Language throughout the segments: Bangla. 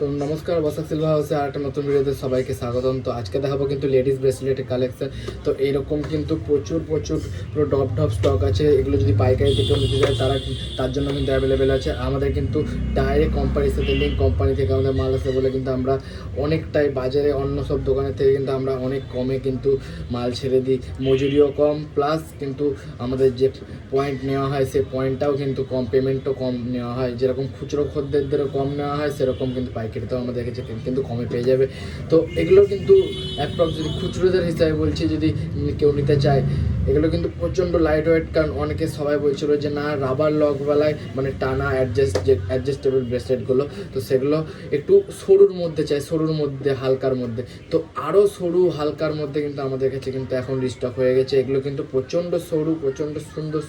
তো নমস্কার, বসাক সিলভা হাউসে আর একটা নতুন ভিডিওতে সবাইকে স্বাগতম। তো আজকে দেখাবো কিন্তু লেডিস ব্রেসলেটের কালেকশন। তো এইরকম কিন্তু প্রচুর পুরো ডপ স্টক আছে। এগুলো যদি পাইকারি থেকেও নিতে চায় তার জন্য কিন্তু অ্যাভেলেবেল আছে। আমাদের কিন্তু ডাইরেক্ট কোম্পানির সাথে লিঙ্ক, কোম্পানি থেকে আমাদের মাল আসে বলে কিন্তু আমরা অনেকটাই বাজারে অন্য সব দোকানের থেকে কিন্তু আমরা অনেক কমে কিন্তু মাল ছেড়ে দিই। মজুরিও কম, প্লাস কিন্তু আমাদের যে পয়েন্ট নেওয়া হয় সেই পয়েন্টটাও কিন্তু কম, পেমেন্টও কম নেওয়া হয়। যেরকম খুচরো খদ্দেরদেরও কম নেওয়া হয়, সেরকম কিন্তু পাইকারিতেও আমাদের কাছে কিন্তু কমে পেয়ে যাবে। তো এগুলো কিন্তু অ্যাপ্রক্স যদি খুচরোদের হিসাবে বলছি, যদি কেউ নিতে চায়, এগুলো কিন্তু প্রচণ্ড লাইট ওয়েট। কারণ অনেকে সবাই বলছিল যে না রাবার লকওয়ালায় মানে টানা অ্যাডজাস্টেবল ব্রেসলেটগুলো, তো সেগুলো একটু সরুর মধ্যে চাই, সরুর মধ্যে হালকার মধ্যে। তো আরও সরু হালকার মধ্যে কিন্তু আমাদের কাছে কিন্তু এখন রিস্টক হয়ে গেছে। এগুলো কিন্তু প্রচণ্ড সরু, প্রচণ্ড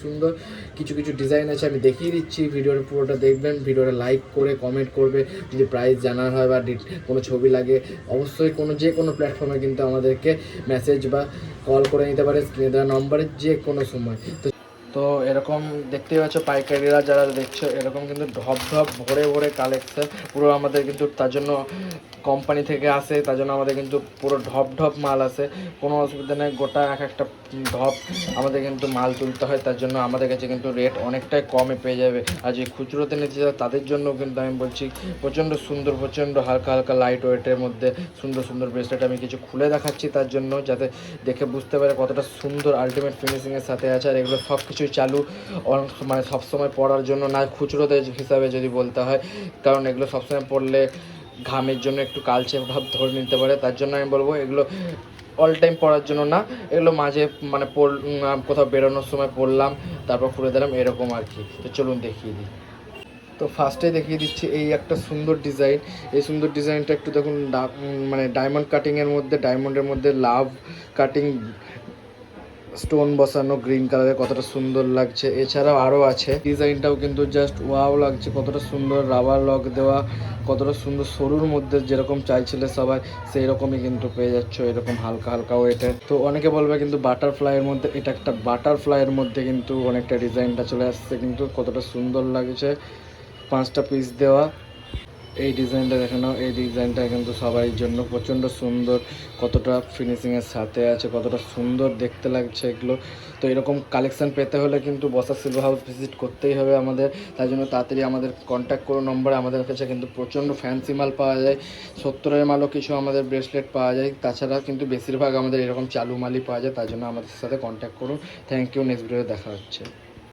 সুন্দর কিছু ডিজাইন আছে। আমি দেখিয়ে দিচ্ছি, ভিডিওর পুরোটা দেখবেন, ভিডিওটা লাইক করে কমেন্ট করবে। যদি প্রাইস জানার হয় বা কোনো ছবি লাগে, অবশ্যই যে কোনো প্ল্যাটফর্মে কিন্তু আমাদেরকে মেসেজ বা কল করে নিতে পারে স্ক্রিনে দেওয়া নম্বরে যে কোনো সময়। তো এরকম দেখতেই পাচ্ছ, পাইকারিরা যারা দেখছো, এরকম কিন্তু ঢপ ভরে কালেকশন পুরো আমাদের কিন্তু, তার জন্য কোম্পানি থেকে আসে, তার জন্য আমাদের কিন্তু পুরো ঢপ মাল আসে। কোনো অসুবিধা নেই, গোটা একটা ঢপ আমাদের কিন্তু মাল তুলতে হয়, তার জন্য আমাদের কাছে কিন্তু রেট অনেকটাই কমে পেয়ে যাবে। আর যে খুচরোতে নিতে চায় তাদের জন্য কিন্তু আমি বলছি প্রচণ্ড সুন্দর, প্রচণ্ড হালকা লাইট ওয়েটের মধ্যে সুন্দর ব্রেসলেট আমি কিছু খুলে দেখাচ্ছি, তার জন্য যাতে দেখে বুঝতে পারে কতটা সুন্দর আলটিমেট ফিনিশিংয়ের সাথে আছে। আর এগুলো সব কিছুই চালু, মানে সবসময় পরার জন্য না, খুচরোতে হিসাবে যদি বলতে হয়, কারণ এগুলো সবসময় পরলে ঘামের জন্য একটু কালচে ভাব ধরে নিতে পারে। তার জন্য আমি বলবো এগুলো অল টাইম পরার জন্য না, এগুলো মাঝে মানে কোথাও বেরোনোর সময় পরলাম, তারপর খুলে দিলাম, এরকম আর কি। তো চলুন দেখিয়ে দিই। তো ফার্স্টে দেখিয়ে দিচ্ছি এই একটা সুন্দর ডিজাইন। এই সুন্দর ডিজাইনটা একটু দেখুন, মানে ডায়মন্ড ডায়মন্ডের মধ্যে লাভ কাটিং, স্টোন বসানো, গ্রিন কালারের, কতটা সুন্দর লাগছে। এছাড়াও আরও আছে, ডিজাইনটাও কিন্তু জাস্ট ওয়াও লাগছে, কতটা সুন্দর রাবার লক দেওয়া, কতটা সুন্দর সরুর মধ্যে যেরকম চাইছিলে সবাই সেই রকমই কিন্তু পেয়ে যাচ্ছ, এরকম হালকা ওয়েটের। তো অনেকে বলবে কিন্তু বাটারফ্লাইয়ের মধ্যে, এটা একটা বাটারফ্লাইয়ের মধ্যে কিন্তু অনেকটা ডিজাইনটা চলে আসছে, কিন্তু কতটা সুন্দর লাগছে, 5টা পিস দেওয়া। এই ডিজাইনটা দেখে নাও, এই ডিজাইনটা কিন্তু সবার জন্য প্রচণ্ড সুন্দর, কতটা ফিনিশিংয়ের সাথে আছে, কতটা সুন্দর দেখতে লাগছে এগুলো। তো এরকম কালেকশান পেতে হলে কিন্তু বসাক সিলভা হাউস ভিজিট করতেই হবে আমাদের। তাই জন্য তাড়াতাড়ি আমাদের কন্ট্যাক্ট করো নম্বরে। আমাদের কাছে কিন্তু প্রচণ্ড ফ্যান্সি মাল পাওয়া যায়, 70-এর মালও কিছু আমাদের ব্রেসলেট পাওয়া যায়। তাছাড়া কিন্তু বেশিরভাগ আমাদের এরকম চালু মালই পাওয়া যায়, তার জন্য আমাদের সাথে কন্ট্যাক্ট করুন। থ্যাংক ইউ, নেক্সট ভিডিওতে দেখা হচ্ছে।